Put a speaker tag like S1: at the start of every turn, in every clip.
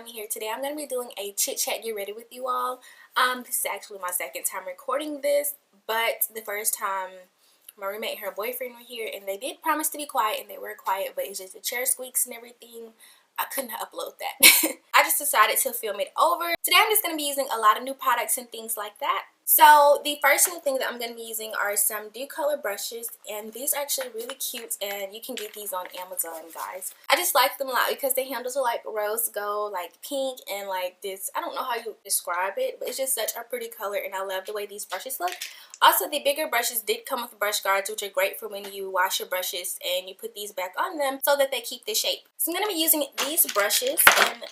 S1: Tommie here. Today I'm going to be doing a chit chat get ready with you all. This is actually my second time recording this, but the first time my roommate and her boyfriend were here, and they did promise to be quiet, and they were quiet, but it's just the chair squeaks and everything. I couldn't upload that. I just decided to film it over. Today I'm just going to be using a lot of new products and things like that. So the first new thing that I'm going to be using are some dew color brushes, and these are actually really cute, and you can get these on Amazon, guys. I just like them a lot because the handles are like rose gold, like pink, and like this, I don't know how you describe it, but it's just such a pretty color, and I love the way these brushes look. Also, the bigger brushes did come with brush guards, which are great for when you wash your brushes and you put these back on them so that they keep the shape. So I'm going to be using these brushes, and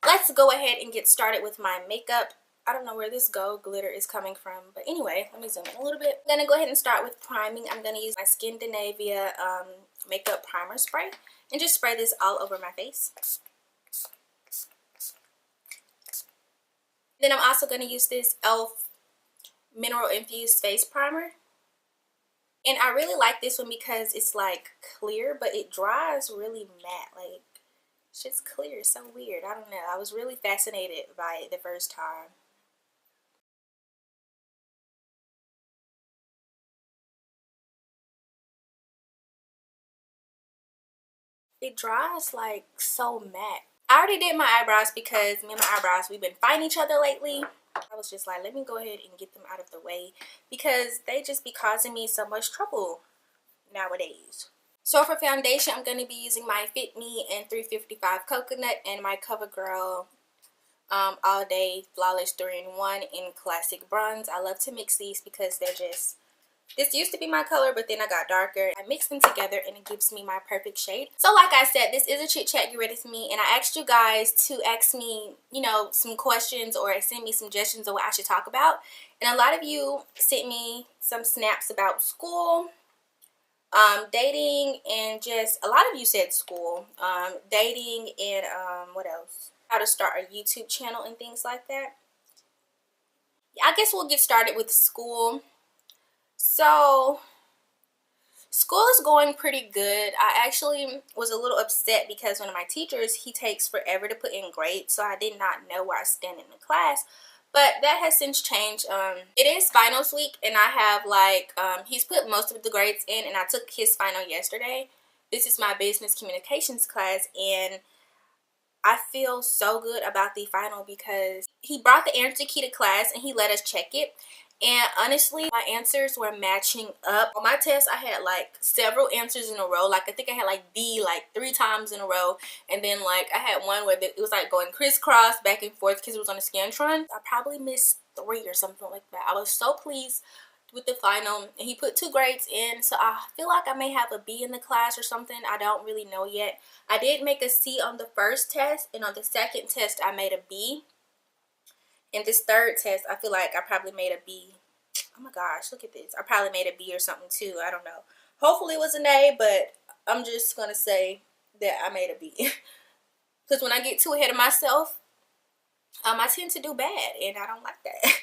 S1: let's go ahead and get started with my makeup. I don't know where this gold glitter is coming from, but anyway, let me zoom in a little bit. I'm going to go ahead and start with priming. I'm going to use my Scandinavia makeup primer spray and just spray this all over my face. Then I'm also going to use this e.l.f. mineral infused face primer. And I really like this one because it's like clear, but it dries really matte. Like, it's just clear. It's so weird. I don't know. I was really fascinated by it the first time. It dries like so matte. I already did my eyebrows because me and my eyebrows, we've been fighting each other lately. I was just like, let me go ahead and get them out of the way because they just be causing me so much trouble nowadays. So for foundation, I'm going to be using my Fit Me and 355 Coconut and my CoverGirl All Day Flawless 3-in-1 in Classic Bronze. I love to mix these because they're just, this used to be my color, but then I got darker. I mix them together and it gives me my perfect shade. So like I said, this is a chit chat get ready with me, and I asked you guys to ask me, you know, some questions or send me suggestions of what I should talk about. And a lot of you sent me some snaps about school, dating, and just a lot of you said school, dating, and what else? How to start a YouTube channel and things like that. I guess we'll get started with school. So, school is going pretty good. I actually was a little upset because one of my teachers, he takes forever to put in grades, so I did not know where I stand in the class. But that has since changed. It is finals week, and I have like, he's put most of the grades in, and I took his final yesterday. This is my business communications class, and I feel so good about the final because he brought the answer key to class and he let us check it. And honestly, my answers were matching up. On my test, I had like several answers in a row. Like, I think I had like B like 3 times in a row. And then like I had one where it was like going crisscross back and forth because it was on a Scantron. I probably missed 3 or something like that. I was so pleased with the final, and he put 2 grades in, so I feel like I may have a B in the class or something. I don't really know yet. I did make a C on the first test, and on the second test I made a B. In this third test, I feel like I probably made a B. Oh my gosh, look at this. I probably made a B or something too. I don't know. Hopefully it was an A, but I'm just gonna say that I made a B. Because when I get too ahead of myself, I tend to do bad, and I don't like that.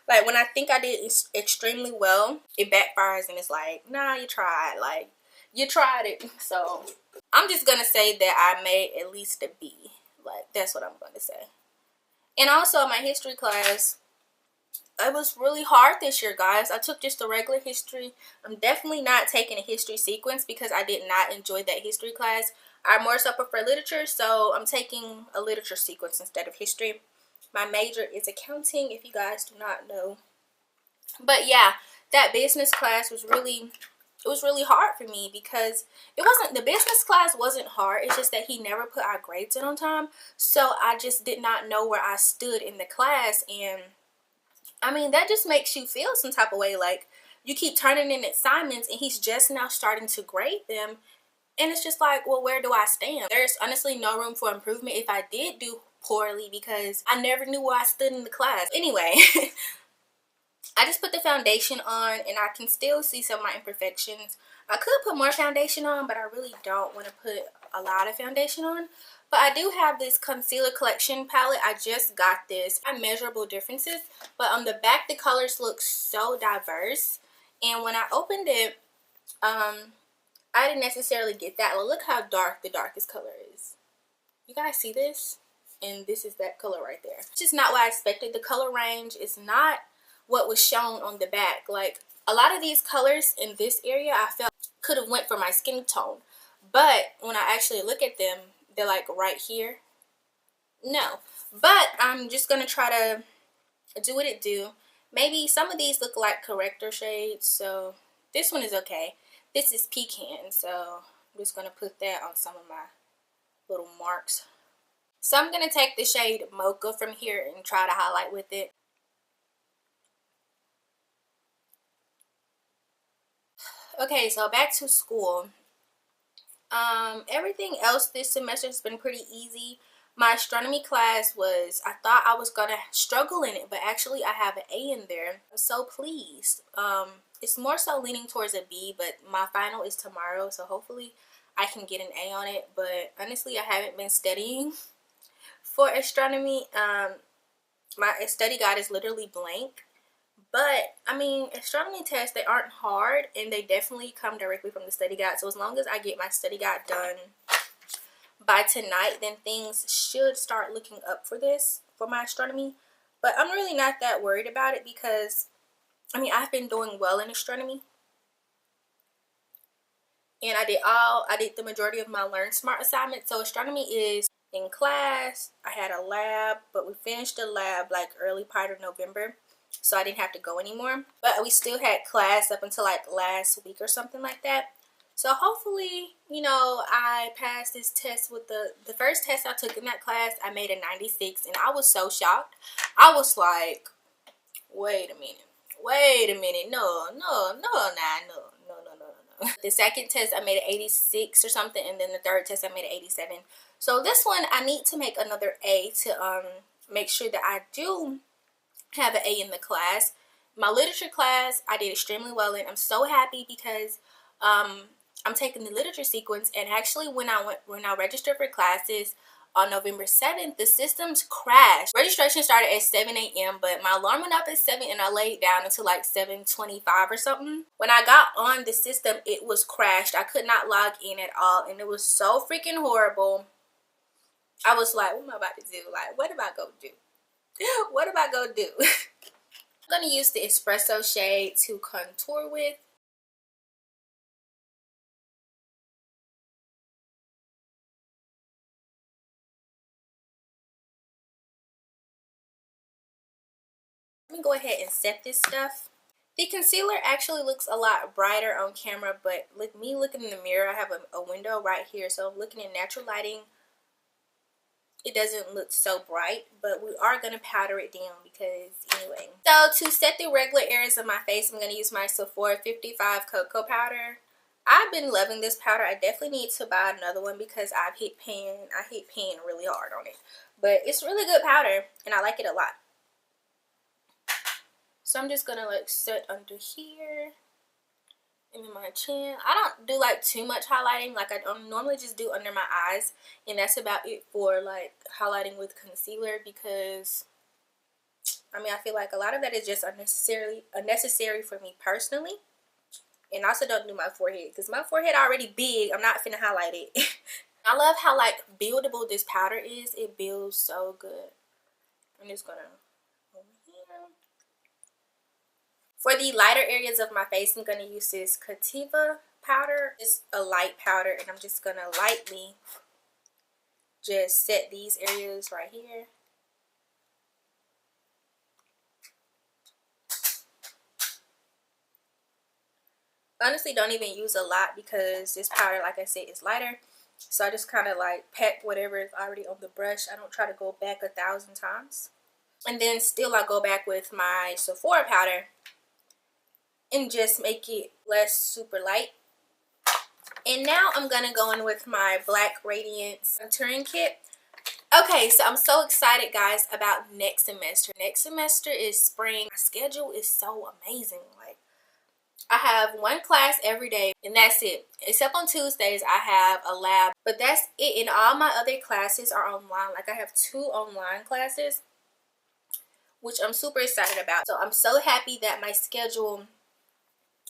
S1: Like, when I think I did extremely well, it backfires, and it's like, nah, you tried. Like, you tried it. So, I'm just going to say that I made at least a B. Like, that's what I'm going to say. And also, my history class, it was really hard this year, guys. I took just a regular history. I'm definitely not taking a history sequence because I did not enjoy that history class. I more so prefer literature, so I'm taking a literature sequence instead of history. My major is accounting, if you guys do not know. But yeah, that business class was really, it was really hard for me because it wasn't, the business class wasn't hard. It's just that he never put our grades in on time. So I just did not know where I stood in the class. And I mean, that just makes you feel some type of way. Like, you keep turning in assignments and he's just now starting to grade them. And it's just like, well, where do I stand? There's honestly no room for improvement if I did do poorly because I never knew where I stood in the class. Anyway, I just put the foundation on and I can still see some of my imperfections. I could put more foundation on, but I really don't want to put a lot of foundation on. But I do have this concealer collection palette. I just got this. I Measureable differences, but on the back the colors look so diverse. And when I opened it, I didn't necessarily get that. Well, look how dark the darkest color is. You guys see this? And this is that color right there. It's just not what I expected. The color range is not what was shown on the back. Like, a lot of these colors in this area I felt could have went for my skin tone. But when I actually look at them, they're like right here. No. But I'm just going to try to do what it do. Maybe some of these look like corrector shades. So this one is okay. This is pecan. So I'm just going to put that on some of my little marks. So I'm going to take the shade Mocha from here and try to highlight with it. Okay, so back to school. Everything else this semester has been pretty easy. My astronomy class was, I thought I was going to struggle in it, but actually I have an A in there. I'm so pleased. It's more so leaning towards a B, but my final is tomorrow, so hopefully I can get an A on it. But honestly, I haven't been studying for astronomy. My study guide is literally blank. But, I mean, astronomy tests, they aren't hard, and they definitely come directly from the study guide. So as long as I get my study guide done by tonight, then things should start looking up for this, for my astronomy. But I'm really not that worried about it because, I mean, I've been doing well in astronomy. And I did the majority of my Learn Smart assignments. So astronomy is in class. I had a lab, but we finished the lab like early part of November. So I didn't have to go anymore. But we still had class up until like last week or something like that. So hopefully, you know, I passed this test with the first test I took in that class. I made a 96 and I was so shocked. I was like, wait a minute. No. The second test I made an 86 or something, and then the third test I made an 87. So this one I need to make another A to make sure that I do have an A in the class. My literature class I did extremely well in. I'm so happy because I'm taking the literature sequence, and actually when I registered for classes on November 7th, the systems crashed. Registration started at 7 a.m. but my alarm went off at 7 and I laid down until like 7:25 or something. When I got on the system, it was crashed. I could not log in at all, and it was so freaking horrible. I was like, what am I about to do? Like, what am I gonna do? What am I gonna do? I'm gonna use the espresso shade to contour with. Let me go ahead and set this stuff. The concealer actually looks a lot brighter on camera, but me looking in the mirror, I have a window right here, so looking in natural lighting, it doesn't look so bright, but we are going to powder it down because anyway. So to set the regular areas of my face, I'm going to use my Sephora 55 Cocoa Powder. I've been loving this powder. I definitely need to buy another one because I hit pan really hard on it. But it's really good powder, and I like it a lot. So I'm just gonna like set under here and in my chin. I don't do like too much highlighting. Like I don't normally just do under my eyes, and that's about it for like highlighting with concealer because I mean I feel like a lot of that is just unnecessary for me personally. And also don't do my forehead because my forehead already big. I'm not finna highlight it. I love how like buildable this powder is. It builds so good. I'm just gonna over here. For the lighter areas of my face, I'm going to use this Cativa powder. It's a light powder, and I'm just going to lightly just set these areas right here. Honestly, don't even use a lot because this powder, like I said, is lighter. So I just kind of like pack whatever is already on the brush. I don't try to go back 1,000 times. And then still I go back with my Sephora powder and just make it less super light. And now I'm going to go in with my Black Radiance contouring kit. Okay, so I'm so excited, guys, about next semester. Next semester is spring. My schedule is so amazing. Like, I have one class every day, and that's it. Except on Tuesdays, I have a lab. But that's it. And all my other classes are online. Like, I have 2 online classes, which I'm super excited about. So I'm so happy that my schedule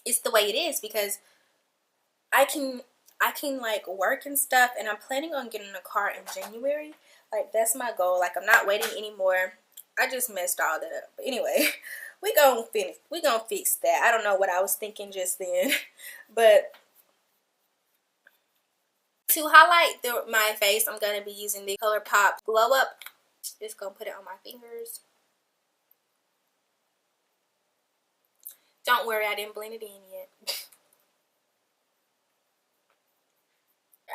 S1: is the way it is because I can I can like work and stuff, and I'm planning on getting a car in January. Like, that's my goal. Like, I'm not waiting anymore. I just messed all that up. But anyway, we gonna fix that. I don't know what I was thinking just then. But to highlight my face, I'm gonna be using the ColourPop Glow Up. Just gonna put it on my fingers. Don't worry, I didn't blend it in yet.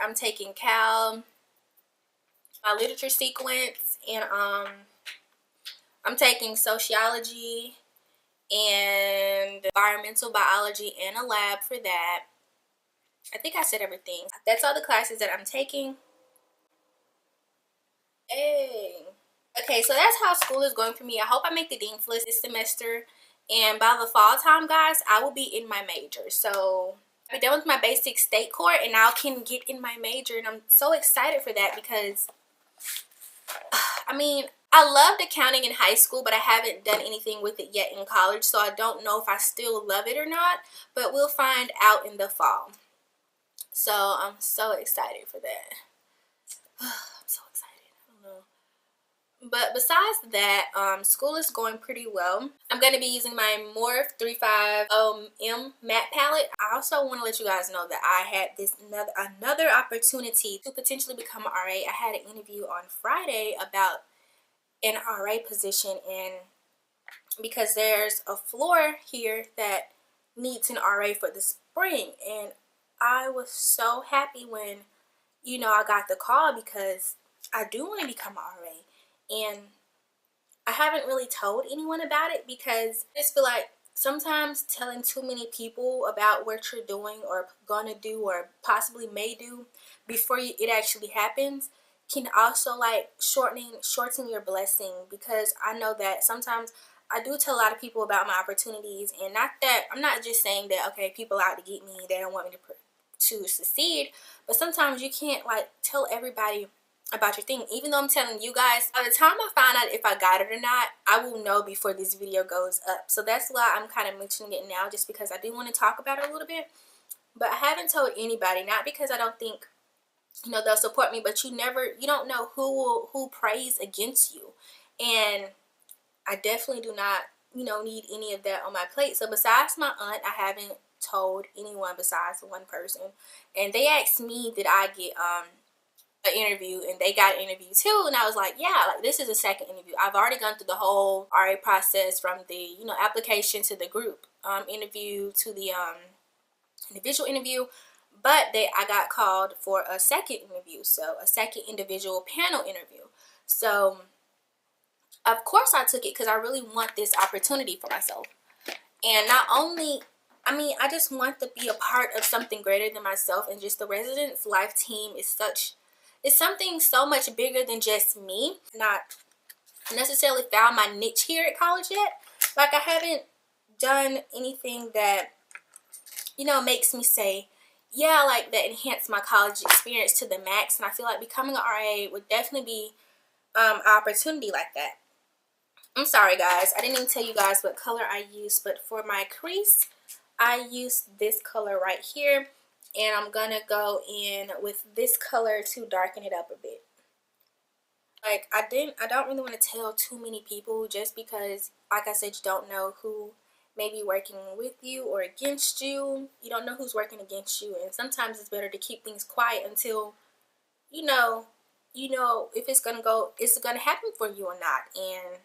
S1: I'm taking Cal, my literature sequence, and I'm taking sociology and environmental biology and a lab for that. I think I said everything. That's all the classes that I'm taking. Hey. Okay, so that's how school is going for me. I hope I make the dean's list this semester. And by the fall time, guys, I will be in my major. So I'll be done with my basic state court, and I can get in my major. And I'm so excited for that because, I mean, I loved accounting in high school, but I haven't done anything with it yet in college. So I don't know if I still love it or not. But we'll find out in the fall. So I'm so excited for that. I'm so excited. I don't know. But besides that, school is going pretty well. I'm going to be using my Morphe 35M matte palette. I also want to let you guys know that I had this another opportunity to potentially become an RA. I had an interview on Friday about an RA position, and because there's a floor here that needs an RA for the spring, and I was so happy when, you know, I got the call because I do want to become an RA. And I haven't really told anyone about it because I just feel like sometimes telling too many people about what you're doing or gonna do or possibly may do before it actually happens can also like shorten your blessing, because I know that sometimes I do tell a lot of people about my opportunities, and not that I'm not just saying that, okay, people out to get me, they don't want me to succeed, but sometimes you can't like tell everybody about your thing. Even though I'm telling you guys, by the time I find out if I got it or not, I will know before this video goes up. So that's why I'm kind of mentioning it now, just because I do want to talk about it a little bit. But I haven't told anybody, not because I don't think, you know, they'll support me, but you don't know who prays against you. And I definitely do not, you know, need any of that on my plate. So besides my aunt, I haven't told anyone besides one person. And they asked me, did I get an interview, and they got an interview too, and I was like, yeah, like this is a second interview. I've already gone through the whole RA process, from the, you know, application to the group interview to the individual interview, but I got called for a second interview, so a second individual panel interview. So of course I took it because I really want this opportunity for myself. And not only, I mean, I just want to be a part of something greater than myself, and just the Residence Life team is it's something so much bigger than just me. Not necessarily found my niche here at college yet. Like, I haven't done anything that, you know, makes me say, yeah, like that enhanced my college experience to the max. And I feel like becoming an RA would definitely be an opportunity like that. I'm sorry guys, I didn't even tell you guys what color I used, but for my crease, I used this color right here. And I'm gonna go in with this color to darken it up a bit. Like, I don't really want to tell too many people, just because, like I said, you don't know who may be working with you or against you. You don't know who's working against you, and sometimes it's better to keep things quiet until you know if it's gonna happen for you or not. And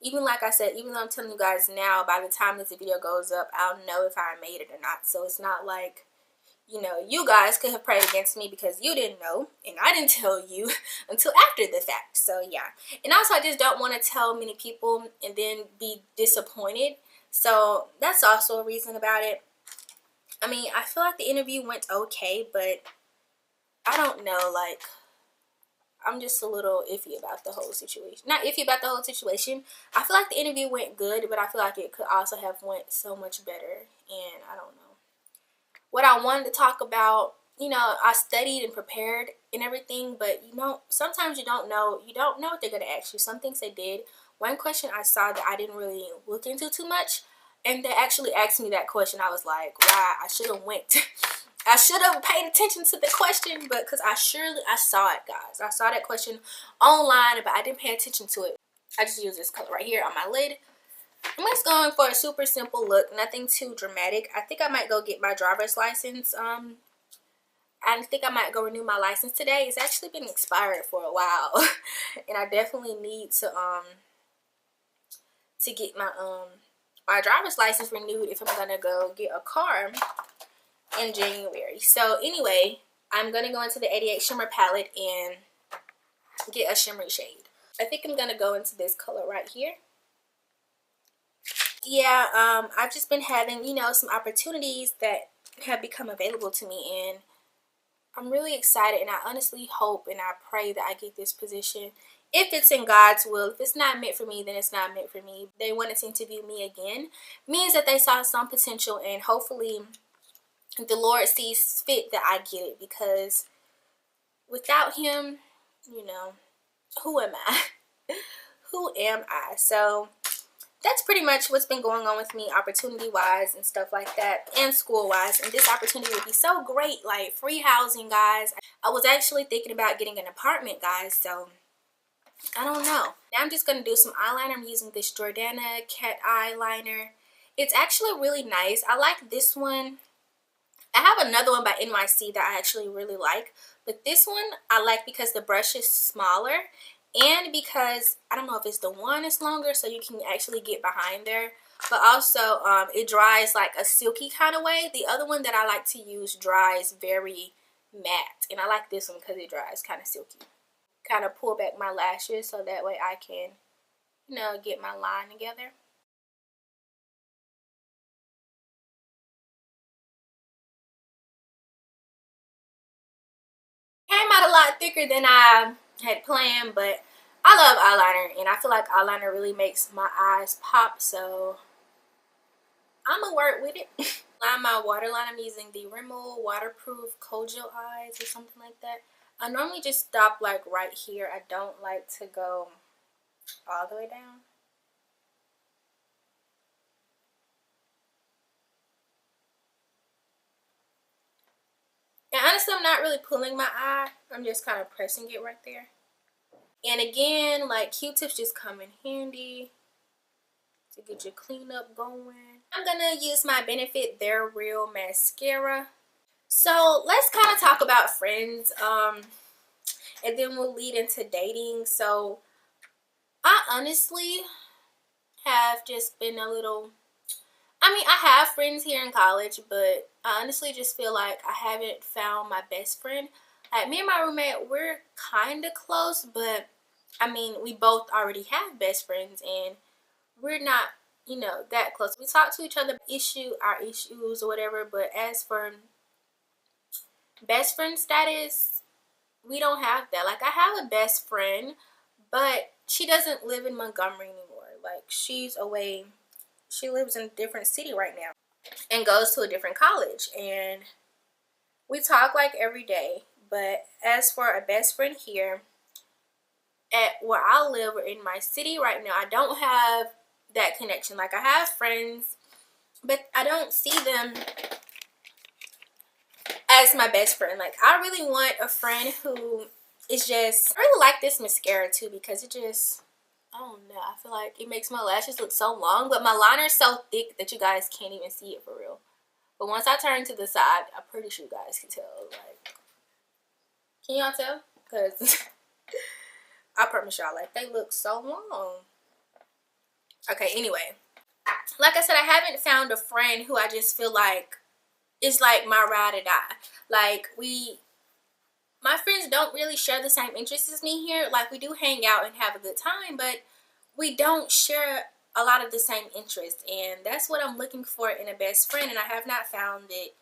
S1: even like I said, even though I'm telling you guys now, by the time this video goes up, I'll know if I made it or not. So it's not like, you know, you guys could have prayed against me because you didn't know, and I didn't tell you until after the fact. So yeah. And also, I just don't want to tell many people and then be disappointed. So that's also a reason about it. I mean, I feel like the interview went okay, but I don't know, like, I'm just a little iffy about the whole situation. Not iffy about the whole situation. I feel like the interview went good, but I feel like it could also have went so much better, and I don't know. What I wanted to talk about, you know, I studied and prepared and everything, but you know, sometimes you don't know what they're going to ask you. Some things they did. One question I saw that I didn't really look into too much, and they actually asked me that question. I was like, wow, I should have went. I should have paid attention to the question, but because I saw it, guys. I saw that question online, but I didn't pay attention to it. I just use this color right here on my lid. I'm just going for a super simple look, nothing too dramatic. I think I might go get my driver's license. I think I might go renew my license today. It's actually been expired for a while, and I definitely need to get my my driver's license renewed if I'm gonna go get a car in January. So anyway, I'm gonna go into the 88 shimmer palette and get a shimmery shade. I think I'm gonna go into this color right here. Yeah, I've just been having, you know, some opportunities that have become available to me, and I'm really excited, and I honestly hope and I pray that I get this position. If it's in God's will, if it's not meant for me, then it's not meant for me. They wanted to interview me again. Means that they saw some potential, and hopefully the Lord sees fit that I get it, because without him, you know, who am I? Who am I? So that's pretty much what's been going on with me, opportunity-wise and stuff like that, and school-wise. And this opportunity would be so great, like free housing, guys. I was actually thinking about getting an apartment, guys, so I don't know. Now I'm just going to do some eyeliner. I'm using this Jordana cat eyeliner. It's actually really nice. I like this one. I have another one by NYC that I actually really like, but this one I like because the brush is smaller, and because I don't know if it's the one is longer, so you can actually get behind there, but also it dries like a silky kind of way. The other one that I like to use dries very matte, and I like this one because it dries kind of silky. Kind of pull back my lashes so that way I can, you know, get my line together. Came out a lot thicker than I had planned, but I love eyeliner, and I feel like eyeliner really makes my eyes pop, so I'm gonna work with it. Line my waterline, I'm using the Rimmel Waterproof Kojo Eyes or something like that. I normally just stop like right here. I don't like to go all the way down. And honestly, I'm not really pulling my eye. I'm just kind of pressing it right there. And again, like, Q-tips just come in handy to get your cleanup going. I'm gonna use my Benefit They're Real mascara. So let's kind of talk about friends, and then we'll lead into dating. So I honestly have just been a little, I mean, I have friends here in college, but I honestly just feel like I haven't found my best friend. Like, me and my roommate, we're kind of close, but I mean, we both already have best friends, and we're not, you know, that close. We talk to each other, our issues or whatever, but as for best friend status, we don't have that. Like, I have a best friend, but she doesn't live in Montgomery anymore. Like, she's away. She lives in a different city right now and goes to a different college, and we talk like every day. But as for a best friend here at where I live, or in my city right now, I don't have that connection. Like, I have friends, but I don't see them as my best friend. Like, I really want a friend who is just, I really like this mascara too, because it just, I don't know, I feel like it makes my lashes look so long, but my liner is so thick that you guys can't even see it for real. But once I turn to the side, I'm pretty sure you guys can tell. Like, can y'all tell? Because I promise y'all, like, they look so long. Okay, anyway, like I said, I haven't found a friend who I just feel like is like my ride or die. Like, my friends don't really share the same interests as me here. Like, we do hang out and have a good time, but we don't share a lot of the same interests, and that's what I'm looking for in a best friend, and I have not found it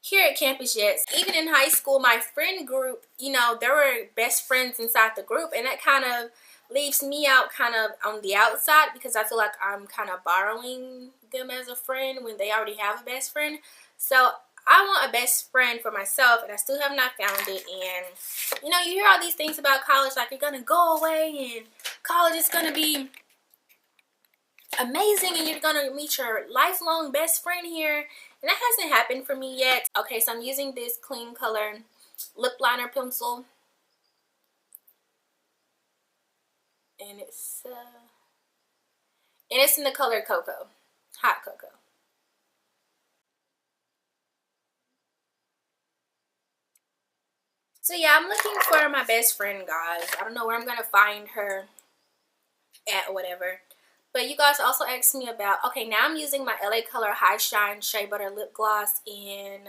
S1: here at campus yet. Even in high school, my friend group, you know, there were best friends inside the group, and that kind of leaves me out kind of on the outside, because I feel like I'm kind of borrowing them as a friend when they already have a best friend. So I want a best friend for myself, and I still have not found it. And, you know, you hear all these things about college, like, you're going to go away and college is going to be amazing and you're going to meet your lifelong best friend here. And that hasn't happened for me yet. Okay, so I'm using this Clean Color lip liner pencil. And it's in the color Cocoa, Hot Cocoa. So yeah, I'm looking for my best friend, guys. I don't know where I'm gonna find her at or whatever. But you guys also asked me about, okay, now I'm using my LA Color High Shine Shea Butter Lip Gloss in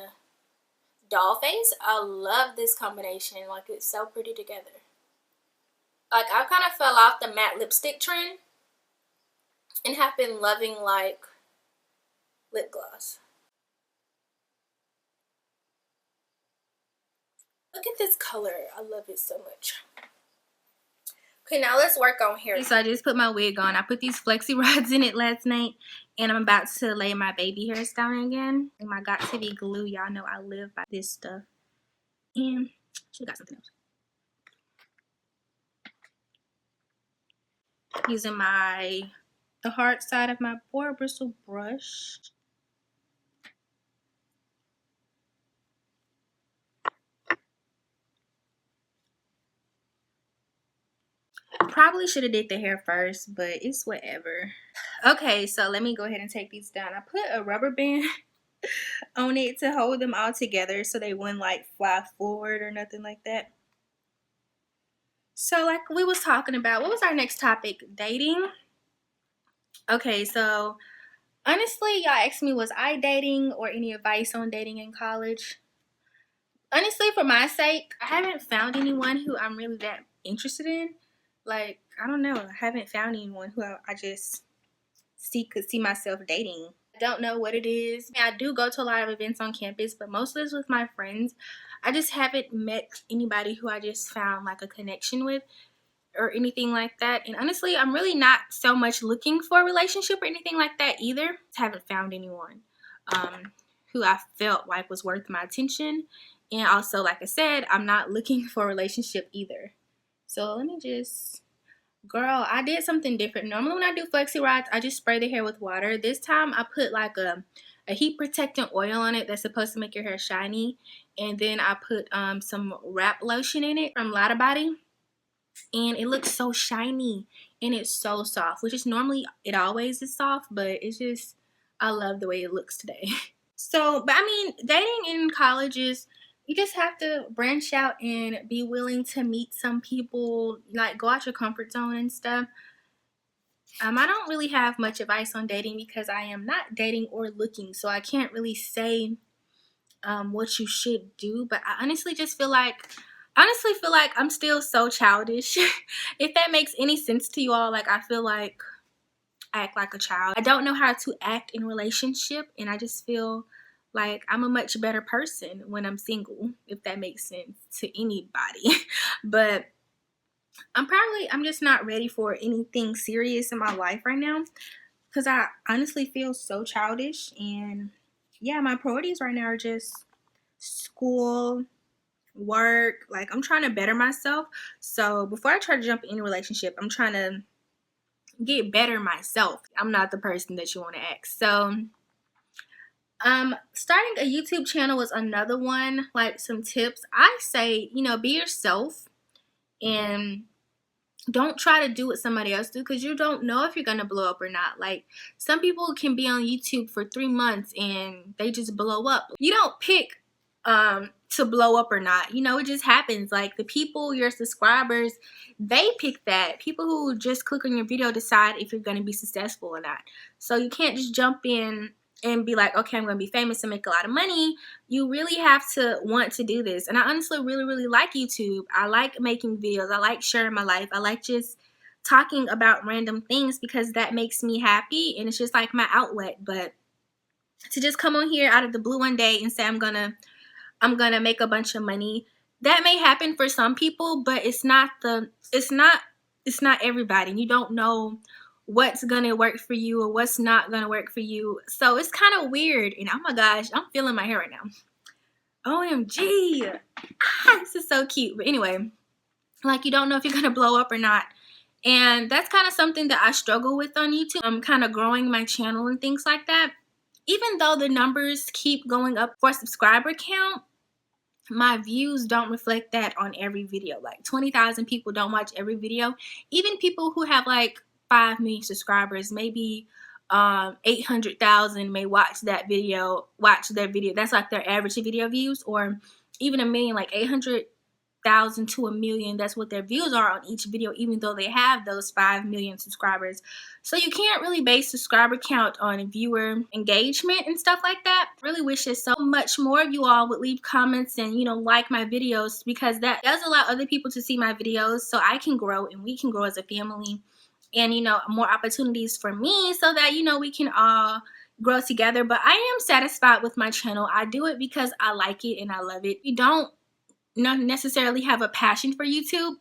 S1: Dollface. I love this combination. Like, it's so pretty together. Like, I kind of fell off the matte lipstick trend and have been loving, like, lip gloss. Look at this color. I love it so much. Okay, now let's work on hair. So I just put my wig on. I put these flexi rods in it last night, and I'm about to lay my baby hairs down again. And my Got To Be glue. Y'all know I live by this stuff. And she got something else. Using the hard side of my boar bristle brush. Probably should have did the hair first, but it's whatever. Okay, so let me go ahead and take these down. I put a rubber band on it to hold them all together so they wouldn't like fly forward or nothing like that. So like we was talking about, what was our next topic? Dating. Okay, so honestly, y'all asked me, was I dating or any advice on dating in college? Honestly, for my sake, I haven't found anyone who I'm really that interested in. Like, I don't know. I haven't found anyone who I just could see myself dating. I don't know what it is. I do go to a lot of events on campus, but most of this with my friends. I just haven't met anybody who I just found like a connection with or anything like that. And honestly, I'm really not so much looking for a relationship or anything like that either. I haven't found anyone who I felt like was worth my attention. And also, like I said, I'm not looking for a relationship either. So let me just... Girl, I did something different. Normally when I do flexi rods, I just spray the hair with water. This time I put like a heat protectant oil on it that's supposed to make your hair shiny. And then I put some wrap lotion in it from BeautybyTommie. And it looks so shiny. And it's so soft. Which is normally, it always is soft. But it's just, I love the way it looks today. So, but I mean, dating in college is... You just have to branch out and be willing to meet some people, like go out your comfort zone and stuff. I don't really have much advice on dating because I am not dating or looking, so I can't really say what you should do. But I honestly feel like I'm still so childish. If that makes any sense to you all, like I feel like I act like a child. I don't know how to act in a relationship, and I just feel like I'm a much better person when I'm single, if that makes sense to anybody. But I'm just not ready for anything serious in my life right now because I honestly feel so childish. And yeah, my priorities right now are just school, work. Like, I'm trying to better myself. So before I try to jump in a relationship, I'm trying to get better myself. I'm not the person that you want to ask. So starting a YouTube channel was another one. Like, some tips I say, be yourself and don't try to do what somebody else do, because you don't know if you're gonna blow up or not. Like, some people can be on YouTube for 3 months and they just blow up. You don't pick to blow up or not. It just happens. Like, the people, your subscribers, they pick that. People who just click on your video decide if you're gonna be successful or not. So you can't just jump in and be like, okay, I'm going to be famous and make a lot of money. You really have to want to do this. And I honestly really, really like YouTube. I like making videos. I like sharing my life. I like just talking about random things because that makes me happy. And it's just like my outlet. But to just come on here out of the blue one day and say I'm gonna make a bunch of money, that may happen for some people, but it's not everybody. And you don't know what's gonna work for you or what's not gonna work for you. So it's kind of weird. And oh my gosh, I'm feeling my hair right now. OMG. This is so cute. But anyway, like, you don't know if you're gonna blow up or not. And that's kind of something that I struggle with on YouTube. I'm kind of growing my channel and things like that. even though the numbers keep going up for subscriber count, my views don't reflect that on every video. Like 20,000 people don't watch every video. Even people who have like 5 million subscribers, maybe 800,000 may watch their video. That's like their average video views, or even a million, like 800,000 to a million. That's what their views are on each video, even though they have those 5 million subscribers. So you can't really base subscriber count on viewer engagement and stuff like that. I really wish that so much more of you all would leave comments and, you know, like my videos, because that does allow other people to see my videos so I can grow and we can grow as a family, and, you know, more opportunities for me so that, you know, we can all grow together. But I am satisfied with my channel. I do it because I like it and I love it. You don't necessarily have a passion for YouTube,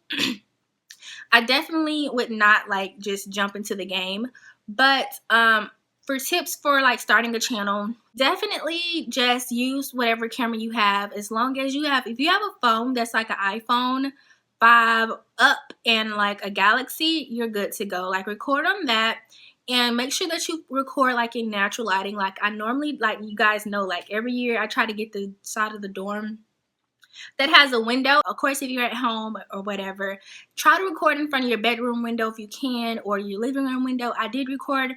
S1: I definitely would not like just jump into the game. But for tips for like starting a channel, definitely just use whatever camera you have. As long as you have, if you have a phone that's like an iPhone 5 up and like a Galaxy, you're good to go. Like record on that. And make sure that you record like in natural lighting. Like I normally, like you guys know, like every year I try to get the side of the dorm that has a window. Of course, if you're at home or whatever, try to record in front of your bedroom window if you can, or your living room window. I did record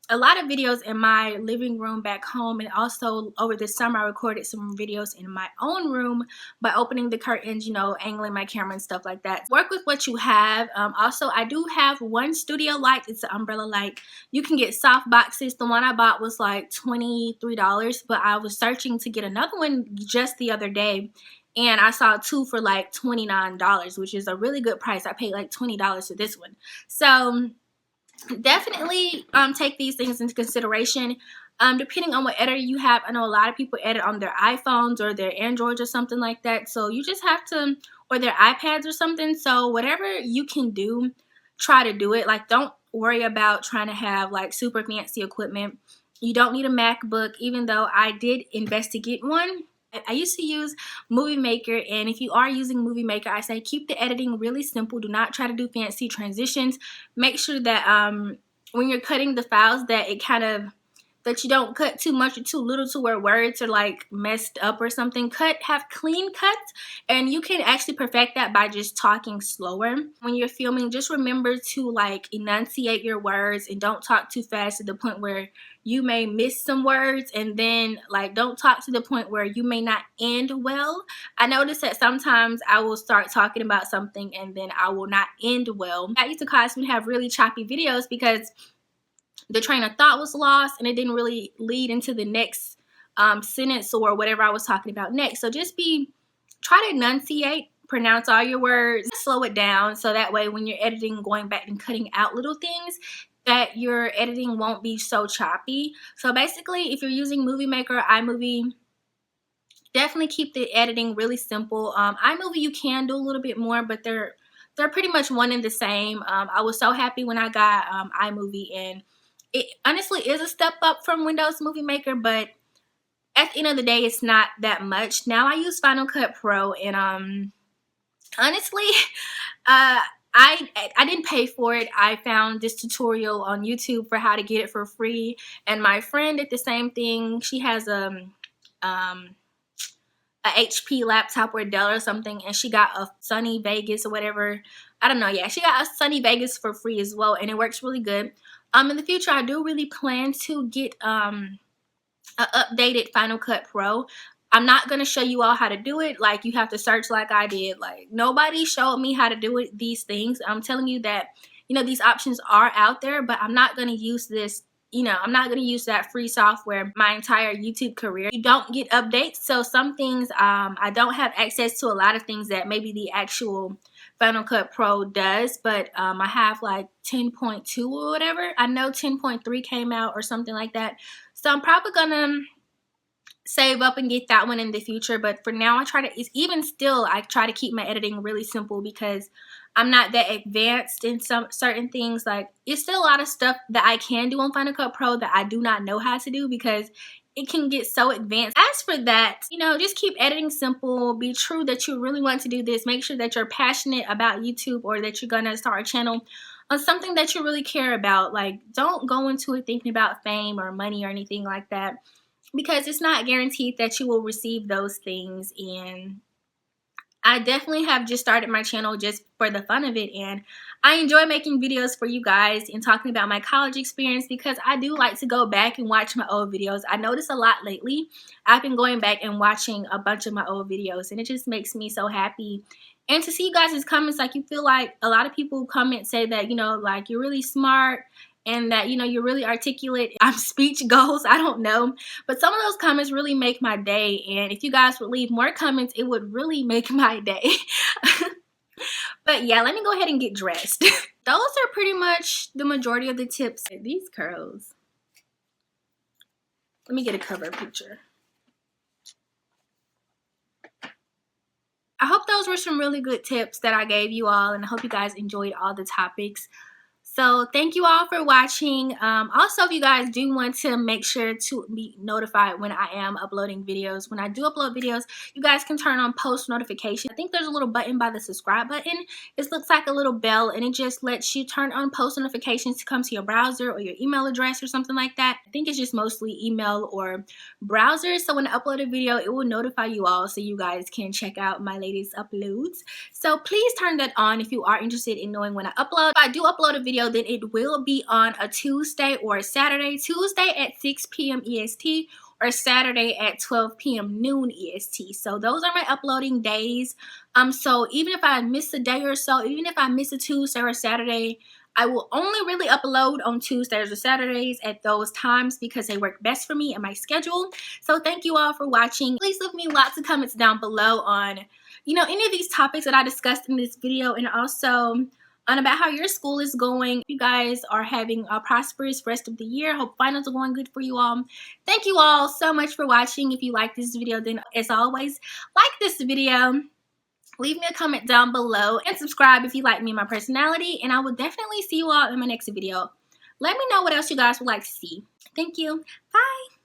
S1: a lot of videos in my living room back home, and also over the summer I recorded some videos in my own room by opening the curtains, you know, angling my camera and stuff like that. Work with what you have. Also, I do have one studio light. It's an umbrella light. You can get soft boxes. The one I bought was like $23, but I was searching to get another one just the other day, and I saw 2 for like $29, which is a really good price. I paid like $20 for this one. So definitely take these things into consideration. Depending on what editor you have, I know a lot of people edit on their iPhones or their Androids or something like that. So you just have to, or their iPads or something. So whatever you can do, try to do it. Like don't worry about trying to have like super fancy equipment. You don't need a MacBook, even though I did investigate one. I used to use Movie Maker, and if you are using Movie Maker, I say keep the editing really simple. Do not try to do fancy transitions. Make sure that when you're cutting the files that you don't cut too much or too little to where words are like messed up or something. Have clean cuts, and you can actually perfect that by just talking slower. When you're filming, just remember to like enunciate your words and don't talk too fast to the point where you may miss some words, and then like don't talk to the point where you may not end well. I noticed that sometimes I will start talking about something and then I will not end well. That used to cause me to have really choppy videos because the train of thought was lost and it didn't really lead into the next sentence or whatever I was talking about next. So just try to enunciate, pronounce all your words, slow it down, so that way when you're editing, going back and cutting out little things, that your editing won't be so choppy. So basically, if you're using Movie Maker or iMovie, definitely keep the editing really simple. iMovie, you can do a little bit more, but they're pretty much one and the same. I was so happy when I got iMovie, and it honestly is a step up from Windows Movie Maker, but at the end of the day, it's not that much. Now I use Final Cut Pro, and honestly, I didn't pay for it. I found this tutorial on YouTube for how to get it for free, and my friend did the same thing. She has a HP laptop or a Dell or something, and she got a Sunny Vegas or whatever. I don't know. Yeah, she got a Sunny Vegas for free as well, and it works really good. In the future, I do really plan to get an updated Final Cut Pro. I'm not going to show you all how to do it. Like, you have to search like I did. Like, nobody showed me how to do it, these things. I'm telling you that, you know, these options are out there, but I'm not going to use this, you know, I'm not going to use that free software my entire YouTube career. You don't get updates. So some things, I don't have access to a lot of things that maybe the actual Final Cut Pro does, but I have like 10.2 or whatever. I know 10.3 came out or something like that. So I'm probably going to save up and get that one in the future, but for now I try to keep my editing really simple because I'm not that advanced in some certain things. Like, it's still a lot of stuff that I can do on Final Cut Pro that I do not know how to do because it can get so advanced. As for that, you know, just keep editing simple. Be true that you really want to do this. Make sure that you're passionate about YouTube or that you're gonna start a channel. on something that you really care about. Like, don't go into it thinking about fame or money or anything like that, because it's not guaranteed that you will receive those things. And I definitely have just started my channel just for the fun of it, and I enjoy making videos for you guys and talking about my college experience, because I do like to go back and watch my old videos. I noticed a lot lately. I've been going back and watching a bunch of my old videos, and it just makes me so happy. And to see you guys' comments, like, you feel like a lot of people comment, say that, you know, like, you're really smart and that, you know, you're really articulate. I'm speech goals, I don't know. But some of those comments really make my day. And if you guys would leave more comments, it would really make my day. But yeah, let me go ahead and get dressed. Those are pretty much the majority of the tips. These curls. Let me get a cover picture. I hope those were some really good tips that I gave you all, and I hope you guys enjoyed all the topics. So thank you all for watching. Also, if you guys do want to make sure to be notified when I am uploading videos, when I do upload videos, you guys can turn on post notification. I think there's a little button by the subscribe button. It looks like a little bell, and it just lets you turn on post notifications to come to your browser or your email address or something like that. I think it's just mostly email or browser. So when I upload a video, it will notify you all so you guys can check out my latest uploads. So please turn that on if you are interested in knowing when I upload. If I do upload a video, then it will be on a Tuesday or a Saturday. Tuesday at 6 p.m. EST or Saturday at 12 p.m. noon EST. So those are my uploading days. So even if I miss a day or so, even if I miss a Tuesday or a Saturday, I will only really upload on Tuesdays or Saturdays at those times because they work best for me and my schedule. So thank you all for watching. Please leave me lots of comments down below on, you know, any of these topics that I discussed in this video, and also on about how your school is going. If you guys are having a prosperous rest of the year. Hope finals are going good for you all. Thank you all so much for watching. If you like this video, then as always, like this video. Leave me a comment down below and subscribe if you like me and my personality. And I will definitely see you all in my next video. Let me know what else you guys would like to see. Thank you. Bye.